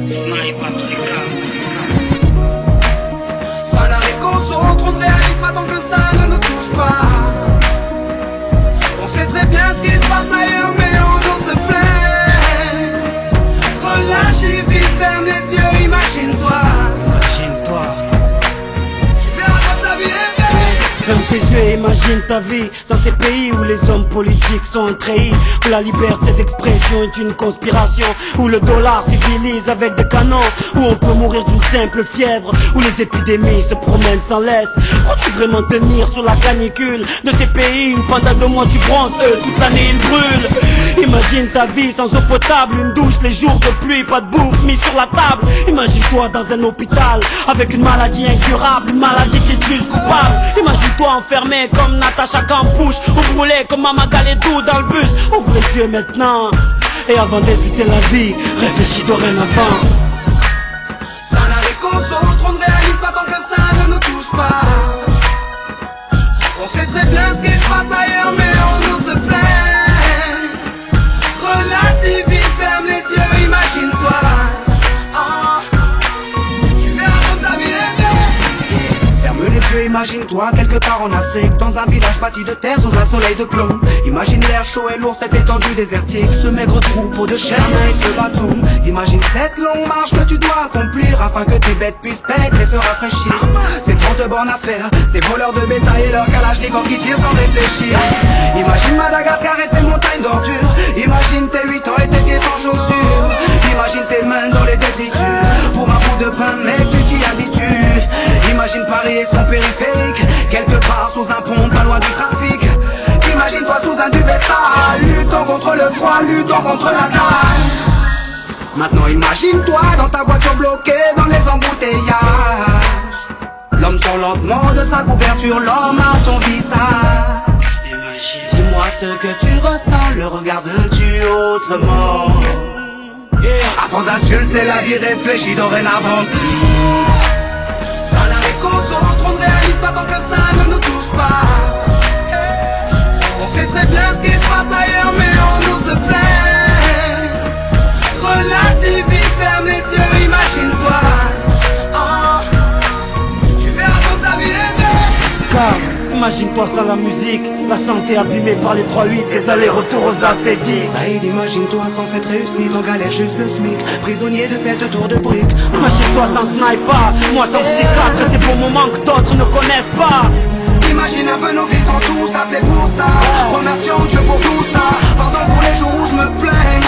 Sniper psychal. Ça n'arrive qu'aux autres, on ne réalise pas tant que ça ne nous touche pas. On sait très bien ce qui se passe ailleurs, mais on se plaint. Relâche et vite, ferme les yeux, imagine-toi. Ferme tes yeux et imagine ta vie dans ces pays où les hommes politiques sont trahis, où la liberté d'expression est une conspiration, où le dollar civilise avec des canons, où on peut mourir d'une simple fièvre, où les épidémies se promènent sans laisse. Crois-tu vraiment tenir sous la canicule de ces pays où pendant 2 mois tu bronzes, eux toute l'année ils brûlent? Imagine ta vie sans eau potable, une douche les jours de pluie, pas de bouffe mise sur la table. Imagine-toi dans un hôpital avec une maladie incurable, une maladie qui tue coupable. Imagine-toi enfermé comme Natacha Campouche, ou brûlé comme Mama Galedou dans le bus. Ouvre les yeux maintenant, et avant d'insulter la vie, réfléchis dorénavant. Ça n'arrive qu'aux autres, on ne réalise pas tant que ça ne nous touche pas. On sait très bien ce qui se passe ailleurs, mais on se plaint. Relativise, ferme les yeux, imagine-toi. Imagine-toi quelque part en Afrique, dans un village bâti de terre sous un soleil de plomb. Imagine l'air chaud et lourd, cette étendue désertique, ce maigre troupeau de chair, main et ce bâton. Imagine cette longue marche que tu dois accomplir afin que tes bêtes puissent paître et se rafraîchir. Ces 30 bornes à faire, ces voleurs de bétail et leurs kalachnikovs qui tirent sans réfléchir. Imagine Madagascar et ses montagnes d'ordures. Imagine tes 8 ans et tes pieds sans chaussures. Imagine tes mains dans les détritus. Pour un bout de pain, mec, tu t'y habitues. Imagine Paris et son périphérique, quelque part sous un pont, pas loin du trafic. Imagine-toi sous un duvet sale, luttant contre le froid, luttant contre la dalle. Maintenant imagine-toi dans ta voiture bloquée dans les embouteillages. L'homme sort lentement de sa couverture, l'homme a ton visage. Dis-moi ce que tu ressens, le regardes-tu autrement? Avant d'insulter la vie, réfléchis dorénavant. Ça n'arrive qu'aux autres, on ne réalise pas tant que ça ne nous touche pas. On sait très bien ce qui se passe ailleurs, mais on se plaint. Relativise, ferme les yeux, imagine-toi. Tu verras comme ta vie est belle. Car imagine-toi sans la musique, la santé abîmée par les 3-8, les allers-retours aux acédiques. Saïd, imagine-toi sans fête réussie, en galère juste le SMIC, prisonnier de cette tour de briques. Imagine-toi sans sniper, moi sans C4, ces beaux moments que d'autres ne connaissent pas. Imagine un peu nos vies sans tout ça, c'est pour ça. Remercions Dieu pour tout ça. Pardon pour les jours où je me plains.